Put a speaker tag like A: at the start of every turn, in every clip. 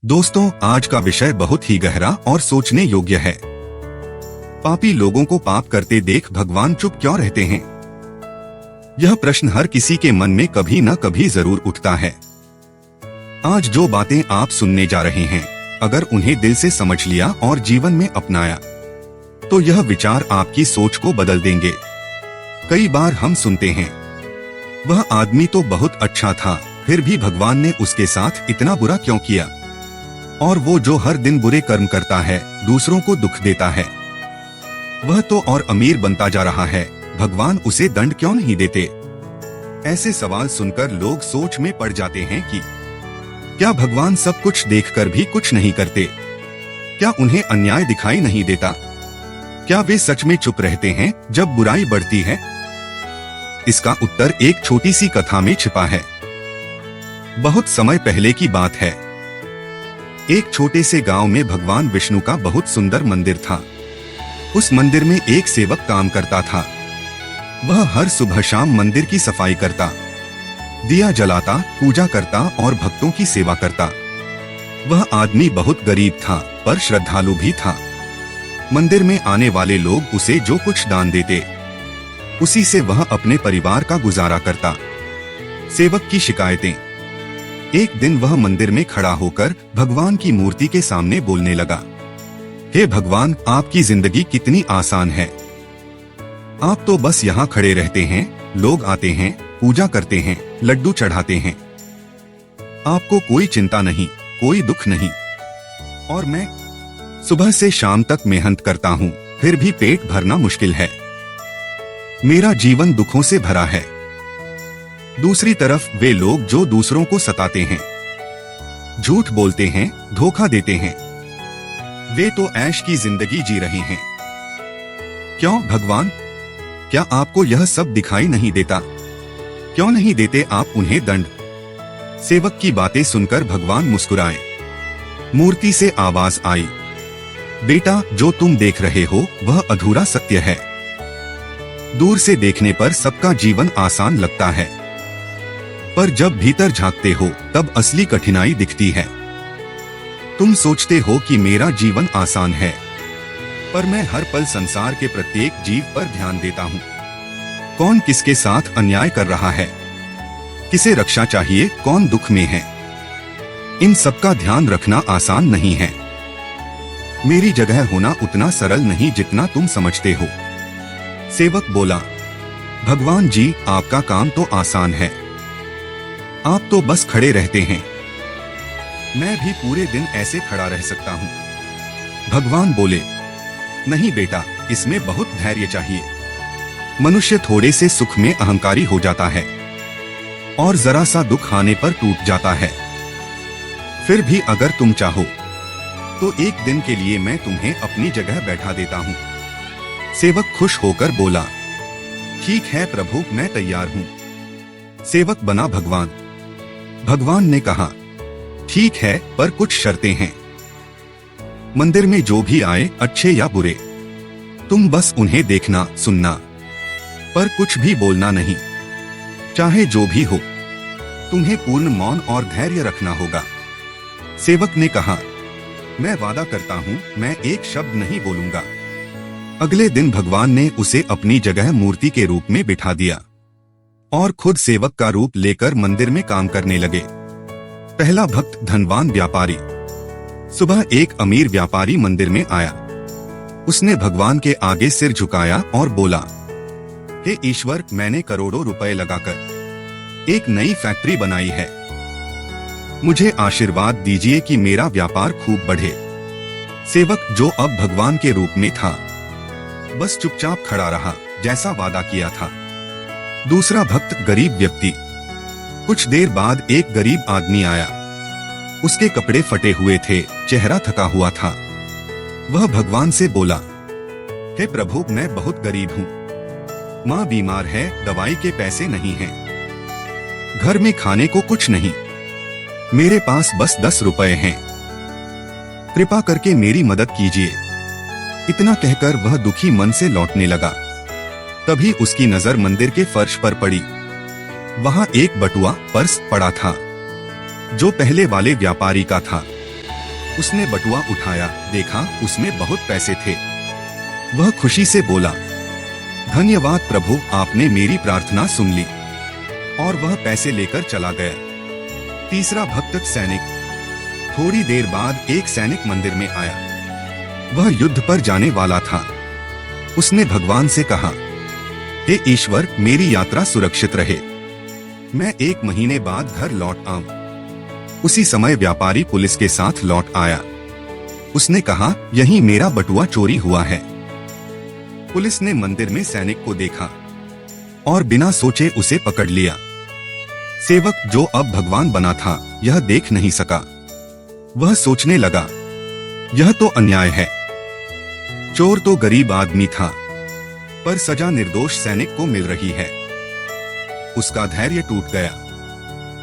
A: दोस्तों, आज का विषय बहुत ही गहरा और सोचने योग्य है। पापी लोगों को पाप करते देख भगवान चुप क्यों रहते हैं? यह प्रश्न हर किसी के मन में कभी न कभी जरूर उठता है। आज जो बातें आप सुनने जा रहे हैं, अगर उन्हें दिल से समझ लिया और जीवन में अपनाया, तो यह विचार आपकी सोच को बदल देंगे। कई बार हम सुनते हैं, वह आदमी तो बहुत अच्छा था, फिर भी भगवान ने उसके साथ इतना बुरा क्यों किया? और वो जो हर दिन बुरे कर्म करता है, दूसरों को दुख देता है, वह तो और अमीर बनता जा रहा है, भगवान उसे दंड क्यों नहीं देते? ऐसे सवाल सुनकर लोग सोच में पड़ जाते हैं कि क्या भगवान सब कुछ देखकर भी कुछ नहीं करते? क्या उन्हें अन्याय दिखाई नहीं देता? क्या वे सच में चुप रहते हैं जब बुराई बढ़ती है? इसका उत्तर एक छोटी सी कथा में छिपा है। बहुत समय पहले की बात है। एक छोटे से गांव में भगवान विष्णु का बहुत सुंदर मंदिर था। उस मंदिर में एक सेवक काम करता था। वह हर सुबह शाम मंदिर की सफाई करता, दिया जलाता, पूजा करता और भक्तों की सेवा करता। वह आदमी बहुत गरीब था, पर श्रद्धालु भी था। मंदिर में आने वाले लोग उसे जो कुछ दान देते, उसी से वह अपने परिवार का गुजारा करता। सेवक की शिकायतें। एक दिन वह मंदिर में खड़ा होकर भगवान की मूर्ति के सामने बोलने लगा, हे भगवान, आपकी जिंदगी कितनी आसान है। आप तो बस यहाँ खड़े रहते हैं, लोग आते हैं, पूजा करते हैं, लड्डू चढ़ाते हैं। आपको कोई चिंता नहीं, कोई दुख नहीं। और मैं सुबह से शाम तक मेहनत करता हूँ, फिर भी पेट भरना मुश्किल है। मेरा जीवन दुखों से भरा है। दूसरी तरफ वे लोग जो दूसरों को सताते हैं, झूठ बोलते हैं, धोखा देते हैं, वे तो ऐश की जिंदगी जी रहे हैं। क्यों भगवान? क्या आपको यह सब दिखाई नहीं देता? क्यों नहीं देते आप उन्हें दंड? सेवक की बातें सुनकर भगवान मुस्कुराए। मूर्ति से आवाज आई, बेटा, जो तुम देख रहे हो वह अधूरा सत्य है। दूर से देखने पर सबका जीवन आसान लगता है, पर जब भीतर झांकते हो तब असली कठिनाई दिखती है। तुम सोचते हो कि मेरा जीवन आसान है, पर मैं हर पल संसार के प्रत्येक जीव पर ध्यान देता हूँ। कौन किसके साथ अन्याय कर रहा है, किसे रक्षा चाहिए, कौन दुख में है, इन सबका ध्यान रखना आसान नहीं है। मेरी जगह होना उतना सरल नहीं जितना तुम समझते हो। सेवक बोला, भगवान जी, आपका काम तो आसान है, आप तो बस खड़े रहते हैं। मैं भी पूरे दिन ऐसे खड़ा रह सकता हूँ। भगवान बोले, नहीं बेटा, इसमें बहुत धैर्य चाहिए। मनुष्य थोड़े से सुख में अहंकारी हो जाता है और जरा सा दुख आने पर टूट जाता है। फिर भी अगर तुम चाहो तो एक दिन के लिए मैं तुम्हें अपनी जगह बैठा देता हूँ। सेवक खुश होकर बोला, ठीक है प्रभु, मैं तैयार हूँ। सेवक बना भगवान। भगवान ने कहा, ठीक है, पर कुछ शर्तें हैं। मंदिर में जो भी आए, अच्छे या बुरे, तुम बस उन्हें देखना, सुनना, पर कुछ भी बोलना नहीं। चाहे जो भी हो, तुम्हें पूर्ण मौन और धैर्य रखना होगा। सेवक ने कहा, मैं वादा करता हूँ, मैं एक शब्द नहीं बोलूंगा। अगले दिन भगवान ने उसे अपनी जगह मूर्ति के रूप में बिठा दिया और खुद सेवक का रूप लेकर मंदिर में काम करने लगे। पहला भक्त धनवान व्यापारी। सुबह एक अमीर व्यापारी मंदिर में आया। उसने भगवान के आगे सिर झुकाया और बोला, हे ईश्वर, मैंने करोड़ों रुपए लगाकर एक नई फैक्ट्री बनाई है। मुझे आशीर्वाद दीजिए कि मेरा व्यापार खूब बढ़े। सेवक, जो अब भगवान के रूप में था, बस चुपचाप खड़ा रहा, जैसा वादा किया था। दूसरा भक्त गरीब व्यक्ति। कुछ देर बाद एक गरीब आदमी आया। उसके कपड़े फटे हुए थे, चेहरा थका हुआ था। वह भगवान से बोला, हे प्रभु, मैं बहुत गरीब हूँ। माँ बीमार है, दवाई के पैसे नहीं हैं। घर में खाने को कुछ नहीं। मेरे पास बस 10 रुपए हैं। कृपा करके मेरी मदद कीजिए। इतना कहकर वह दुखी मन से लौटने लगा। तभी उसकी नजर मंदिर के फर्श पर पड़ी। वहां एक बटुआ पर्स पड़ा था, जो पहले वाले व्यापारी का था। उसने बटुआ उठाया, देखा उसमें बहुत पैसे थे। वह खुशी से बोला, धन्यवाद प्रभु, आपने मेरी प्रार्थना सुन ली। और वह पैसे लेकर चला गया। तीसरा भक्त सैनिक। थोड़ी देर बाद एक सैनिक मंदिर में आया। वह युद्ध पर जाने वाला था। उसने भगवान से कहा, हे ईश्वर, मेरी यात्रा सुरक्षित रहे, मैं 1 महीने बाद घर लौट आऊं। उसी समय व्यापारी पुलिस के साथ लौट आया। उसने कहा, यही मेरा बटुआ चोरी हुआ है। पुलिस ने मंदिर में सैनिक को देखा और बिना सोचे उसे पकड़ लिया। सेवक, जो अब भगवान बना था, यह देख नहीं सका। वह सोचने लगा, यह तो अन्याय है। चोर तो गरीब आदमी था, पर सजा निर्दोष सैनिक को मिल रही है। उसका धैर्य टूट गया।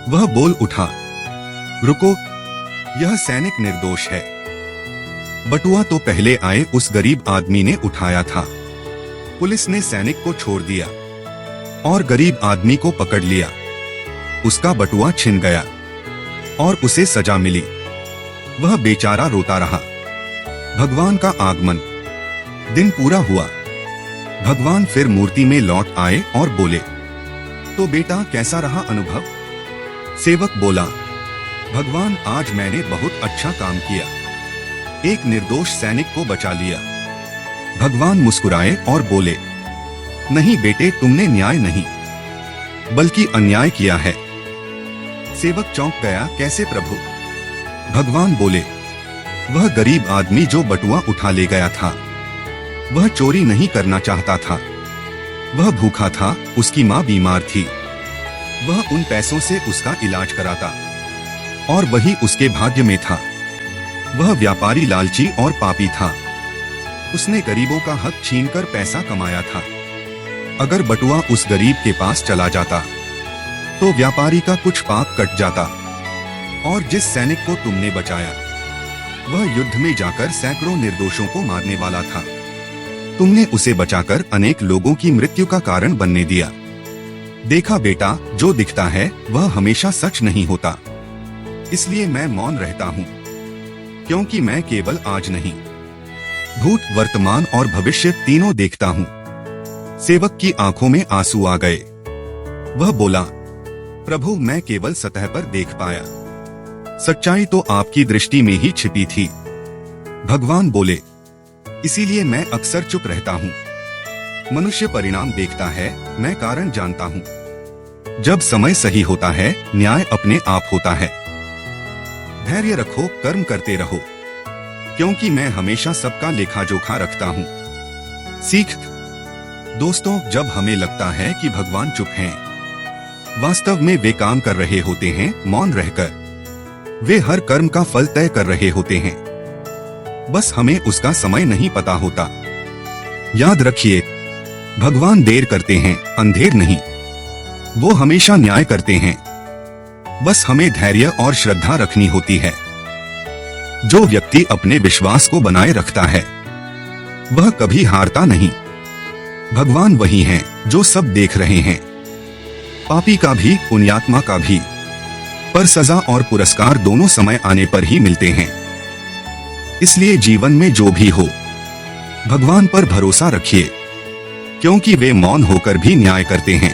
A: वह बोल उठा, रुको, यह सैनिक निर्दोष है। बटुआ तो पहले आए उस गरीब आदमी ने उठाया था। पुलिस ने सैनिक को छोड़ दिया और गरीब आदमी को पकड़ लिया। उसका बटुआ छिन गया और उसे सजा मिली। वह बेचारा रोता रहा। भगवान का आगमन। दिन पूरा हुआ। भगवान फिर मूर्ति में लौट आए और बोले, तो बेटा, कैसा रहा अनुभव? सेवक बोला, भगवान, आज मैंने बहुत अच्छा काम किया, एक निर्दोष सैनिक को बचा लिया। भगवान मुस्कुराए और बोले, नहीं बेटे, तुमने न्याय नहीं बल्कि अन्याय किया है। सेवक चौंक गया, कैसे प्रभु? भगवान बोले, वह गरीब आदमी जो बटुआ उठा ले गया था, वह चोरी नहीं करना चाहता था। वह भूखा था, उसकी माँ बीमार थी। वह उन पैसों से उसका इलाज कराता और वही उसके भाग्य में था। वह व्यापारी लालची और पापी था। उसने गरीबों का हक छीनकर पैसा कमाया था। अगर बटुआ उस गरीब के पास चला जाता तो व्यापारी का कुछ पाप कट जाता। और जिस सैनिक को तुमने बचाया, वह युद्ध में जाकर सैकड़ों निर्दोषों को मारने वाला था। तुमने उसे बचाकर अनेक लोगों की मृत्यु का कारण बनने दिया। देखा बेटा, जो दिखता है वह हमेशा सच नहीं होता। इसलिए मैं मौन रहता हूँ, क्योंकि मैं केवल आज नहीं, भूत, वर्तमान और भविष्य तीनों देखता हूँ। सेवक की आंखों में आंसू आ गए। वह बोला, प्रभु, मैं केवल सतह पर देख पाया, सच्चाई तो आपकी दृष्टि में ही छिपी थी। भगवान बोले, इसीलिए मैं अक्सर चुप रहता हूँ। मनुष्य परिणाम देखता है, मैं कारण जानता हूँ। जब समय सही होता है, न्याय अपने आप होता है। धैर्य रखो, कर्म करते रहो, क्योंकि मैं हमेशा सबका लेखा जोखा रखता हूँ। सीख। दोस्तों, जब हमें लगता है कि भगवान चुप हैं, वास्तव में वे काम कर रहे होते हैं, मौन रहकर। वे हर कर्म का फल तय कर रहे होते हैं, बस हमें उसका समय नहीं पता होता। याद रखिए, भगवान देर करते हैं, अंधेर नहीं। वो हमेशा न्याय करते हैं, बस हमें धैर्य और श्रद्धा रखनी होती है। जो व्यक्ति अपने विश्वास को बनाए रखता है, वह कभी हारता नहीं। भगवान वही हैं जो सब देख रहे हैं, पापी का भी, पुण्यात्मा का भी। पर सजा और पुरस्कार दोनों समय आने पर ही मिलते हैं। इसलिए जीवन में जो भी हो, भगवान पर भरोसा रखिए, क्योंकि वे मौन होकर भी न्याय करते हैं।